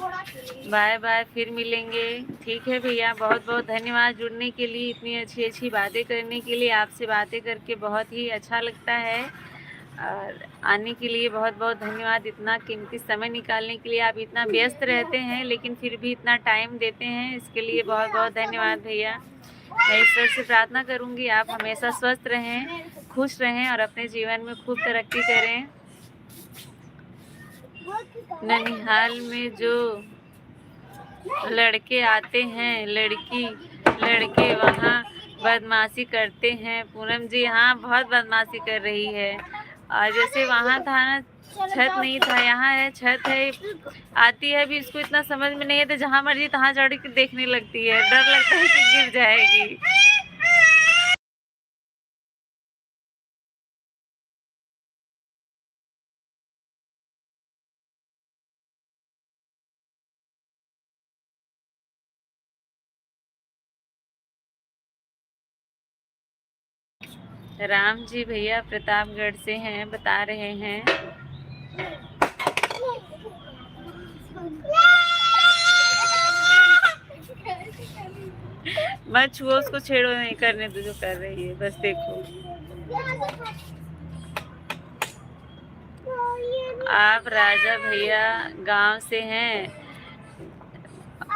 बाय बाय, फिर मिलेंगे। ठीक है भैया, बहुत बहुत धन्यवाद जुड़ने के लिए, इतनी अच्छी अच्छी बातें करने के लिए। आपसे बातें करके बहुत ही अच्छा लगता है, और आने के लिए बहुत बहुत धन्यवाद। इतना कीमती समय निकालने के लिए। आप इतना व्यस्त रहते हैं लेकिन फिर भी इतना टाइम देते हैं, इसके लिए बहुत बहुत धन्यवाद भैया। मैं ईश्वर से प्रार्थना करूंगी आप हमेशा स्वस्थ रहें, खुश रहें और अपने जीवन में खूब तरक्की करें। ननिहाल में जो लड़के आते हैं लड़के वहाँ बदमाशी करते हैं। पूनम जी हाँ, बहुत बदमाशी कर रही है। और जैसे वहाँ था ना, छत नहीं था, यहाँ है, छत है। आती है भी, इसको इतना समझ में नहीं है तो जहाँ मर्जी तहाँ चढ़ के देखने लगती है। डर लगता है कि गिर जाएगी। राम जी भैया प्रतापगढ़ से हैं, बता रहे हैं। मत छुओ उसको, छेड़ो नहीं, करने दो जो कर रही है, बस देखो। आप राजा भैया गांव से हैं?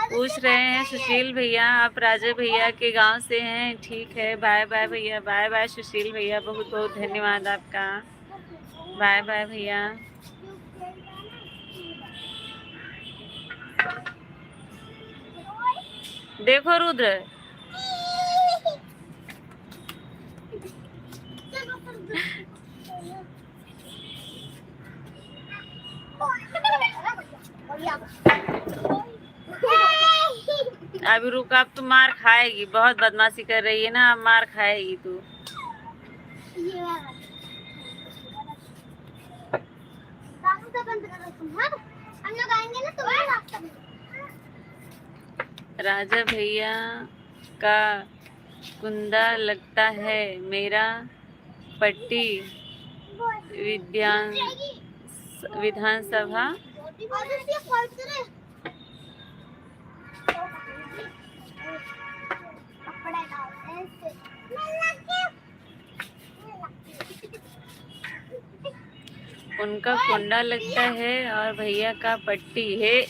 पूछ रहे हैं सुशील भैया, आप राजा भैया के गांव से हैं? ठीक है, बाय बाय भैया। बाय बाय सुशील भैया, बहुत बहुत धन्यवाद आपका। बाय बाय भैया। देखो रुद्र, अभी रुक, अब तू मार खाएगी। बहुत बदमाशी कर रही है ना, अब मार खाएगी तू। राजा भैया का कुंदा लगता है मेरा पट्टी विधानसभा। उनका कुंडा लगता है और भैया का पट्टी है।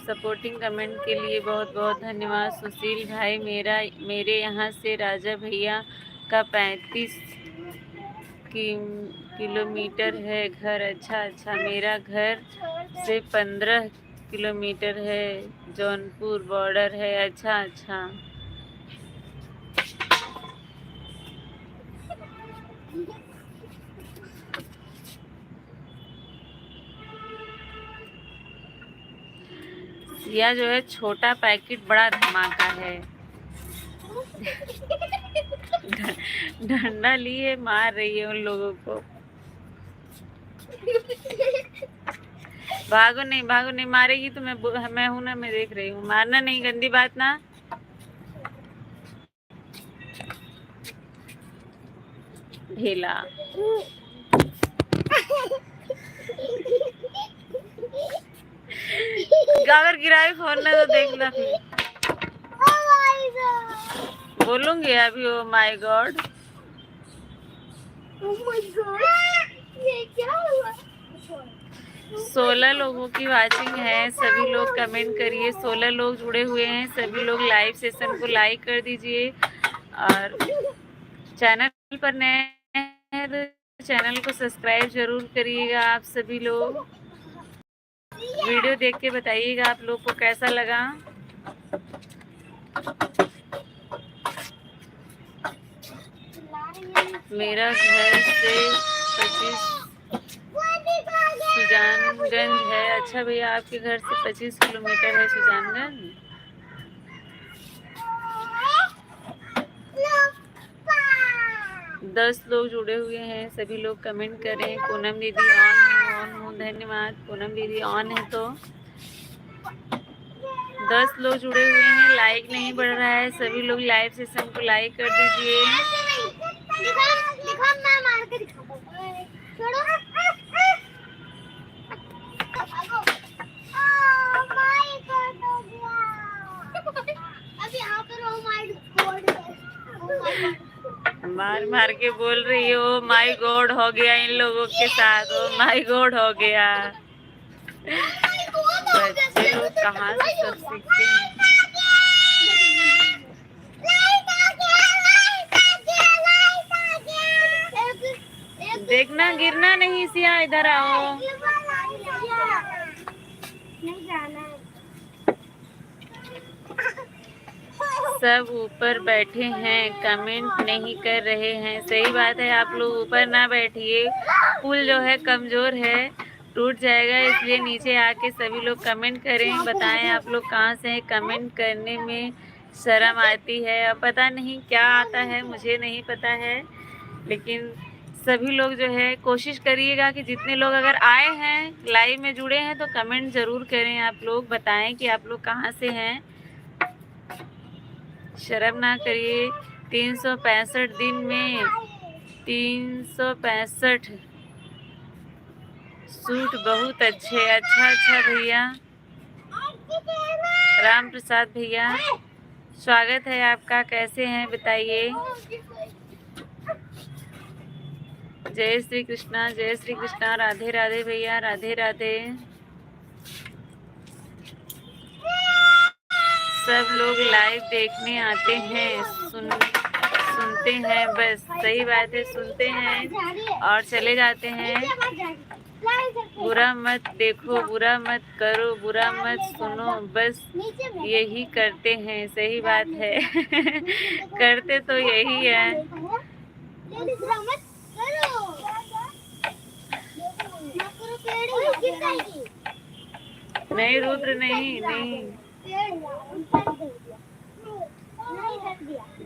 सपोर्टिंग कमेंट के लिए बहुत बहुत धन्यवाद सुशील भाई। मेरे यहाँ से राजा भैया का 35 किलोमीटर है घर। अच्छा अच्छा, मेरा घर से 15 किलोमीटर है, जौनपुर बॉर्डर है। अच्छा अच्छा, यह जो है छोटा पैकेट बड़ा धमाका है। डंडा लिए मार रही है उन लोगों को। भागो नहीं, मारेगी तो मैं हूं ना, मैं देख रही हूँ। मारना नहीं, गंदी बात ना। ढीला अगर गिराई फोन ने तो देखना फिर। बोलूंगी अभी ओ माय गॉड। ये क्या हुआ? 16 लोगों की वाचिंग है, सभी लोग कमेंट करिए। 16 लोग जुड़े हुए हैं, सभी लोग लाइव सेशन को लाइक कर दीजिए। और चैनल पर नए हैं तो चैनल को सब्सक्राइब जरूर करिएगा। आप सभी लोग वीडियो देख के बताइएगा आप लोग को कैसा लगा। मेरा घर से 25 सुजानगंज है। अच्छा भैया, आपके घर से 25 किलोमीटर है सुजानगंज। 10 लोग जुड़े हुए हैं, सभी लोग कमेंट करें। पूनम दीदी ऑन हूँ, धन्यवाद। पूनम दीदी ऑन है तो 10 लोग जुड़े हुए हैं, लाइक नहीं बढ़ रहा है। सभी लोग लाइव सेशन को लाइक कर दीजिए। मार मार के बोल रही हो माय गॉड हो गया इन लोगों के साथ। ओ माय गॉड हो गया। बच्चे लोग कहाँ से सब सीखते हैं। देखना गिरना नहीं सिया, इधर आओ। सब ऊपर बैठे हैं, कमेंट नहीं कर रहे हैं। सही बात है, आप लोग ऊपर ना बैठिए। पुल जो है कमजोर है, टूट जाएगा, इसलिए नीचे आके सभी लोग कमेंट करें। बताएं आप लोग कहाँ से हैं। कमेंट करने में शर्म आती है, अब पता नहीं क्या आता है, मुझे नहीं पता है। लेकिन सभी लोग जो है कोशिश करिएगा कि जितने लोग अगर आए हैं लाइव में जुड़े हैं तो कमेंट ज़रूर करें। आप लोग बताएं कि आप लोग कहाँ से हैं। शर्म ना करिए। 365 दिन में 365 सूट बहुत अच्छे। अच्छा भैया राम प्रसाद भैया, स्वागत है आपका। कैसे हैं बताइए। जय श्री कृष्णा, जय श्री कृष्णा। राधे राधे भैया, राधे राधे। सब लोग लाइव देखने आते हैं, सुनते हैं बस। सही बात है, सुनते हैं और चले जाते हैं। बुरा मत देखो, बुरा मत करो, बुरा मत सुनो, बस यही करते हैं। सही बात है। करते तो यही है। नहीं रुद्र, नहीं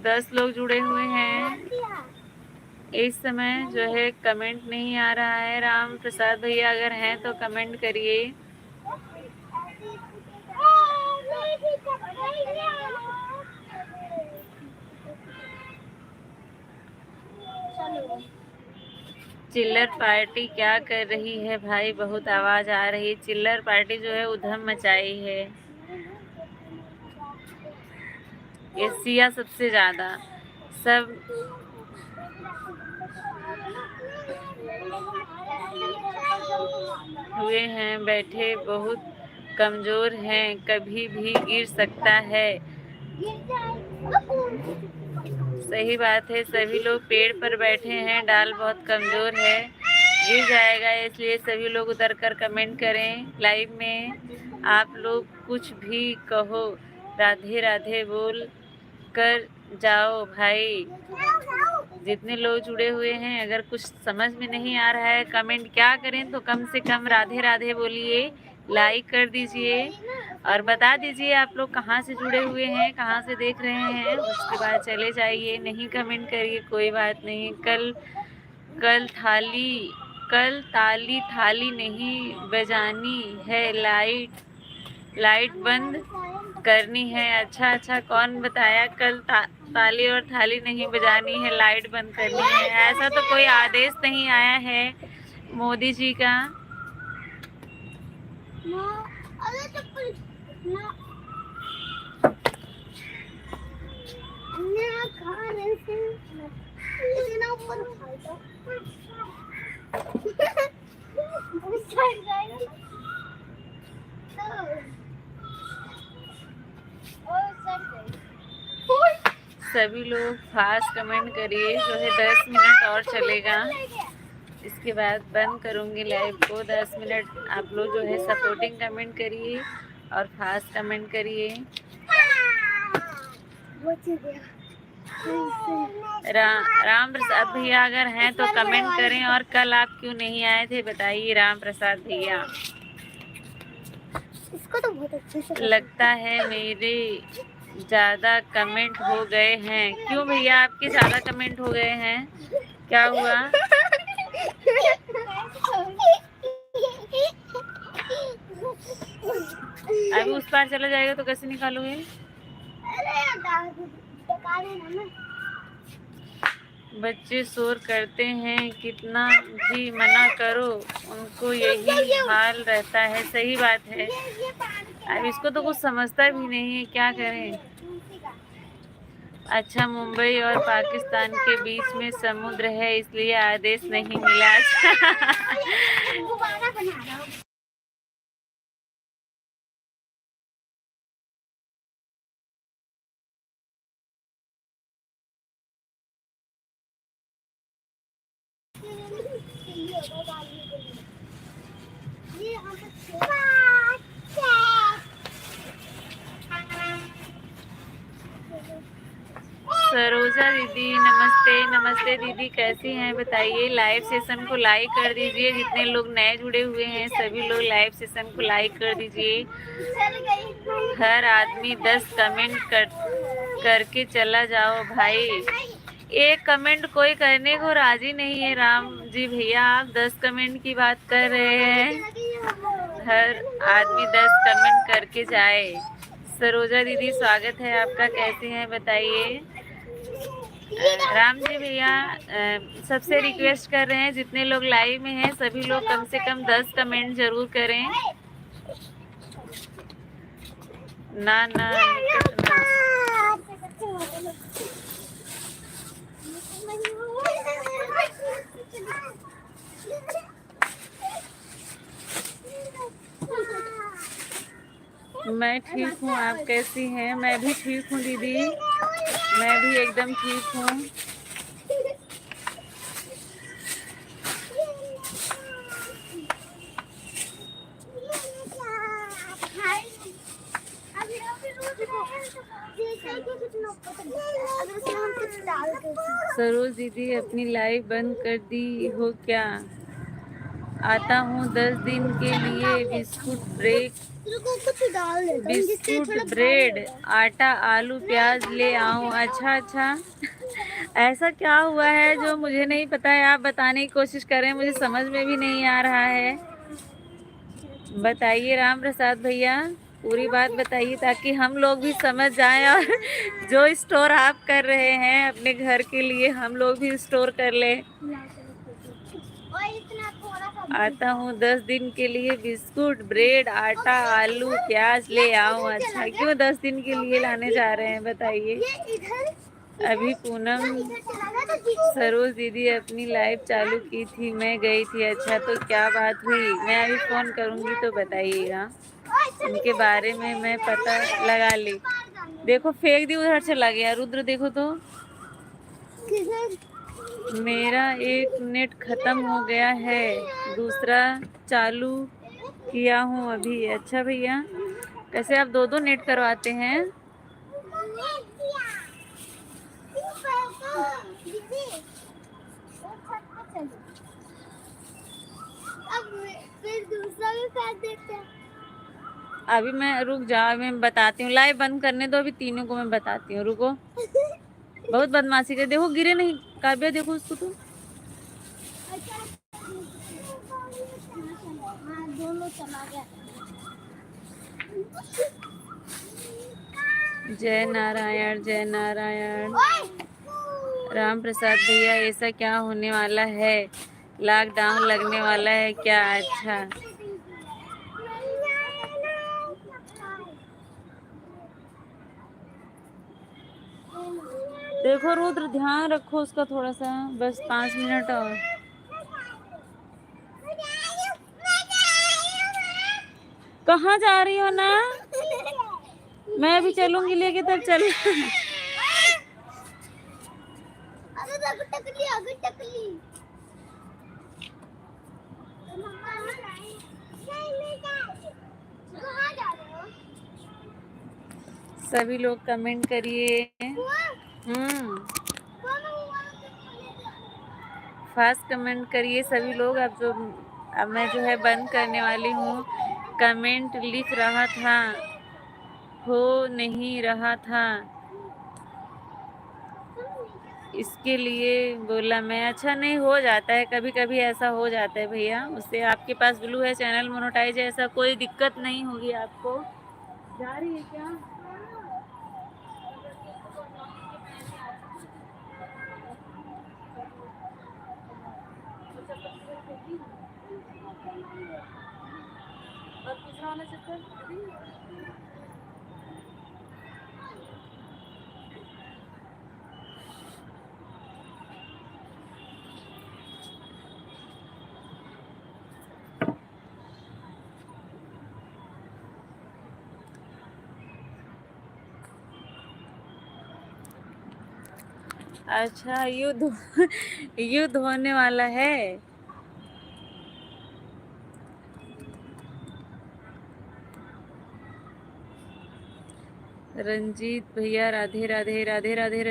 10 लोग जुड़े हुए हैं इस समय जो है। कमेंट नहीं आ रहा है। राम प्रसाद भैया अगर हैं तो कमेंट करिए। चिल्लर पार्टी क्या कर रही है भाई, बहुत आवाज आ रही है। चिल्लर पार्टी जो है उधम मचाई है। एशिया सबसे ज्यादा सब हुए हैं बैठे, बहुत कमजोर हैं, कभी भी गिर सकता है। सही बात है, सभी लोग पेड़ पर बैठे हैं, डाल बहुत कमजोर है, गिर जाएगा। इसलिए सभी लोग उतर कर कमेंट करें। लाइव में आप लोग कुछ भी कहो, राधे राधे बोल कर जाओ भाई। जितने लोग जुड़े हुए हैं, अगर कुछ समझ में नहीं आ रहा है कमेंट क्या करें, तो कम से कम राधे राधे बोलिए, लाइक कर दीजिए और बता दीजिए आप लोग कहाँ से जुड़े हुए हैं, कहाँ से देख रहे हैं। उसके बाद चले जाइए। नहीं कमेंट करिए कोई बात नहीं। कल कल ताली थाली नहीं बजानी है, लाइट बंद करनी है। अच्छा अच्छा, कौन बताया कल ताली और थाली नहीं बजानी है, लाइट बंद करनी है? ऐसा तो कोई आदेश नहीं आया है मोदी जी का। सभी लोग फास्ट कमेंट करिए, जो है 10 मिनट और चलेगा, इसके बाद बंद करूँगी लाइव को। 10 मिनट आप लोग जो है सपोर्टिंग कमेंट करिए और फास्ट कमेंट करिए। राम प्रसाद भैया अगर हैं तो कमेंट करें, और कल आप क्यों नहीं आए थे बताइए राम प्रसाद भैया। इसको तो बहुत अच्छे से लगता है मेरे ज़्यादा कमेंट हो गए हैं। क्यों भैया आपके ज़्यादा कमेंट हो गए हैं, क्या हुआ? अभी उस पार चला जाएगा तो कैसे निकालोगे? बच्चे शोर करते हैं, कितना भी मना करो उनको यही हाल रहता है। सही बात है, अब इसको तो कुछ समझता भी नहीं है, क्या करें। अच्छा, मुंबई और पाकिस्तान के बीच में समुद्र है इसलिए आदेश नहीं मिला। सरोजा दीदी नमस्ते। नमस्ते दीदी, कैसी हैं बताइए। लाइव सेशन को लाइक कर दीजिए, जितने लोग नए जुड़े हुए हैं सभी लोग लाइव सेशन को लाइक कर दीजिए। हर आदमी 10 कमेंट करके चला जाओ भाई। एक कमेंट कोई करने को राजी नहीं है। राम जी भैया, आप 10 कमेंट की बात कर रहे हैं, हर आदमी 10 कमेंट करके जाए। सरोजा दीदी स्वागत है आपका, कैसे हैं बताइए। राम जी भैया सबसे रिक्वेस्ट कर रहे हैं, जितने लोग लाइव में हैं सभी लोग कम से कम 10 कमेंट जरूर करें। ना ना मैं ठीक हूँ, आप कैसी हैं? मैं भी ठीक हूँ दीदी, मैं भी एकदम ठीक हूँ। सरोज दीदी अपनी लाइव बंद कर दी हो क्या? आता हूँ 10 दिन के लिए, बिस्कुट ब्रेड आटा आलू प्याज ले आऊँ। अच्छा अच्छा, ऐसा क्या हुआ है जो मुझे नहीं पता है? आप बताने की कोशिश करें, मुझे समझ में भी नहीं आ रहा है। बताइए राम प्रसाद भैया, पूरी बात बताइए ताकि हम लोग भी समझ जाएं, और जो स्टोर आप कर रहे हैं अपने घर के लिए हम लोग भी स्टोर कर ले। आता हूँ 10 दिन के लिए, बिस्कुट ब्रेड आटा आलू प्याज ले आऊँ। अच्छा, क्यों 10 दिन के लिए लाने जा रहे हैं बताइए। अभी पूनम सरोज दीदी अपनी लाइव चालू की थी, मैं गई थी। अच्छा, तो क्या बात हुई? मैं अभी फ़ोन करूँगी तो बताइएगा, उनके बारे में मैं पता लगा ली। देखो फेंक दी, उधर चला गया। रुद्र देखो तो, मेरा एक नेट ख़त्म हो गया है, दूसरा चालू किया हूँ अभी। अच्छा भैया, कैसे आप 2-2 नेट करवाते हैं? अभी मैं रुक जा, मैं बताती हूँ। लाइव बंद करने दो, अभी तीनों को मैं बताती हूँ, रुको। बहुत बदमाशी कर, देखो गिरे नहीं। काव्या देखो उसको तो। समा गया। जय नारायण, जय नारायण। राम प्रसाद भैया, ऐसा क्या होने वाला है? लॉकडाउन लगने वाला है क्या? अच्छा, देखो रुद्र, ध्यान रखो उसका थोड़ा सा, बस 5 मिनट और। कहाँ जा रही हो ना? मैं भी चलूंगी लेके, तब चल। अगर टकली सभी लोग कमेंट करिए। फास्ट कमेंट करिए सभी लोग। अब मैं जो है बंद करने वाली हूँ। कमेंट लिख रहा था, हो नहीं रहा था, इसके लिए बोला मैं। अच्छा, नहीं हो जाता है, कभी कभी ऐसा हो जाता है भैया। उससे आपके पास ब्लू है, चैनल मोनेटाइज है, ऐसा कोई दिक्कत नहीं होगी आपको। जा रही है क्या? और दूसरा वाला चक्कर अच्छा, युद्ध होने वाला है। रंजीत भैया, राधे राधे, राधे राधे।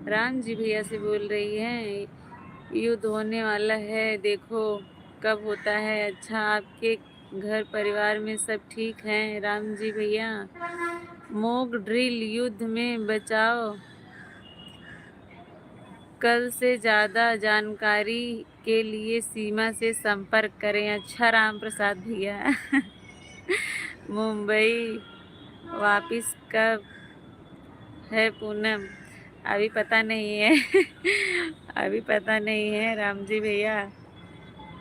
राम जी भैया से बोल रही हैं, युद्ध होने वाला है, देखो कब होता है। अच्छा, आपके घर परिवार में सब ठीक हैं? राम जी भैया, मॉक ड्रिल युद्ध में बचाओ। कल से ज़्यादा जानकारी के लिए सीमा से संपर्क करें। अच्छा राम प्रसाद भैया। मुंबई वापिस कब है पूनम? अभी पता नहीं है। अभी पता नहीं है राम जी भैया,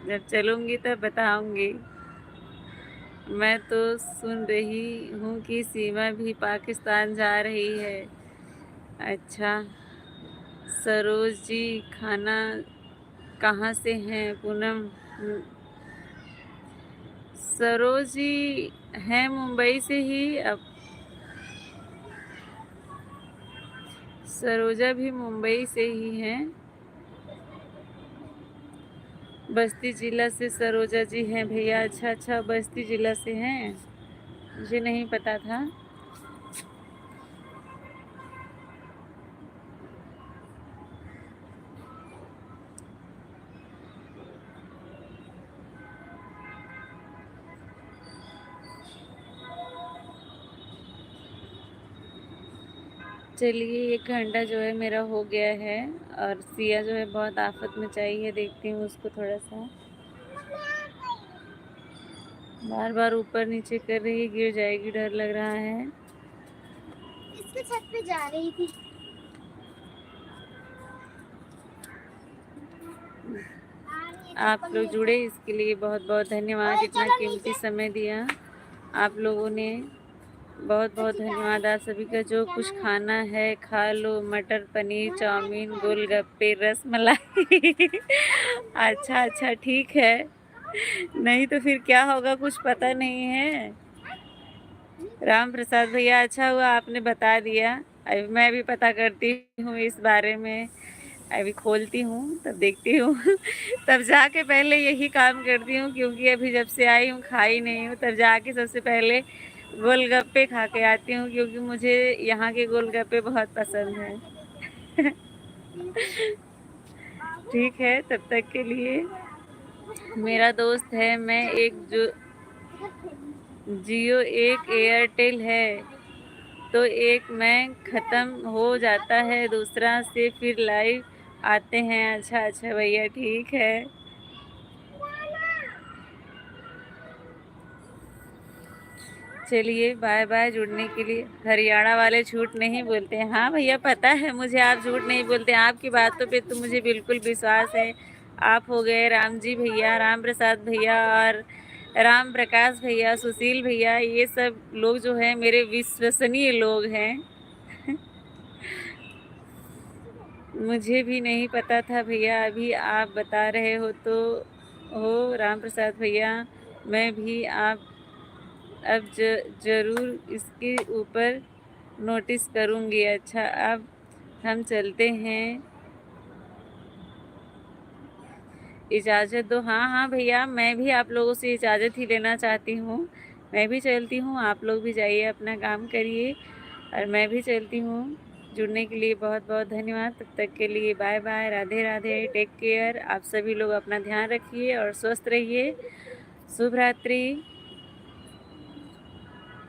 जब चलूँगी तब बताऊँगी। मैं तो सुन रही हूँ कि सीमा भी पाकिस्तान जा रही है। अच्छा, सरोज जी खाना कहाँ से हैं? पूनम, सरोज जी हैं मुंबई से ही। अब सरोजा भी मुंबई से ही हैं। बस्ती जिला से सरोजा जी हैं भैया। अच्छा अच्छा, बस्ती जिला से हैं, मुझे नहीं पता था। चलिए, 1 घंटा जो है मेरा हो गया है, और सिया जो है बहुत आफत में चाहिए। देखती हूँ उसको थोड़ा सा, बार बार ऊपर नीचे कर रही है, गिर जाएगी, डर लग रहा है। इसके छत पे जा रही थी। आप लोग जुड़े, इसके लिए बहुत बहुत धन्यवाद। इतना कीमती समय दिया आप लोगों ने, बहुत बहुत धन्यवाद। आप सभी का जो कुछ खाना है खा लो। मटर पनीर, चाउमीन, गोलगप्पे, रस मलाई। अच्छा अच्छा, ठीक है। नहीं तो फिर क्या होगा, कुछ पता नहीं है। राम प्रसाद भैया, अच्छा हुआ आपने बता दिया। अभी मैं भी पता करती हूँ इस बारे में, अभी खोलती हूँ तब देखती हूँ। तब जाके पहले यही काम करती हूँ, क्योंकि अभी जब से आई हूँ खाई नहीं हूँ। तब जाके सबसे पहले गोलगप्पे खा के आती हूँ, क्योंकि मुझे यहाँ के गोलगप्पे बहुत पसंद हैं। ठीक है, तब तक के लिए मेरा दोस्त है। मैं एक जो जियो, एक एयरटेल है, तो एक में ख़त्म हो जाता है, दूसरा से फिर लाइव आते हैं। अच्छा अच्छा भैया, ठीक है। चलिए बाय बाय। जुड़ने के लिए हरियाणा वाले झूठ नहीं बोलते हैं। हाँ भैया पता है मुझे, आप झूठ नहीं बोलते, आपकी बातों पे तो मुझे बिल्कुल विश्वास है। आप हो गए राम जी भैया, राम प्रसाद भैया और राम प्रकाश भैया, सुशील भैया, ये सब लोग जो है मेरे विश्वसनीय लोग हैं। मुझे भी नहीं पता था भैया, अभी आप बता रहे हो तो हो राम प्रसाद भैया। मैं भी आप अब ज़रूर इसके ऊपर नोटिस करूँगी। अच्छा अब हम चलते हैं, इजाज़त दो। हाँ हाँ भैया, मैं भी आप लोगों से इजाज़त ही लेना चाहती हूँ। मैं भी चलती हूँ, आप लोग भी जाइए अपना काम करिए और मैं भी चलती हूँ। जुड़ने के लिए बहुत बहुत धन्यवाद। तब तक के लिए bye bye, Radhe Radhe, take care. आप सभी लोग अपना ध्यान रखिए और स्वस्थ रहिए। शुभ रात्रि।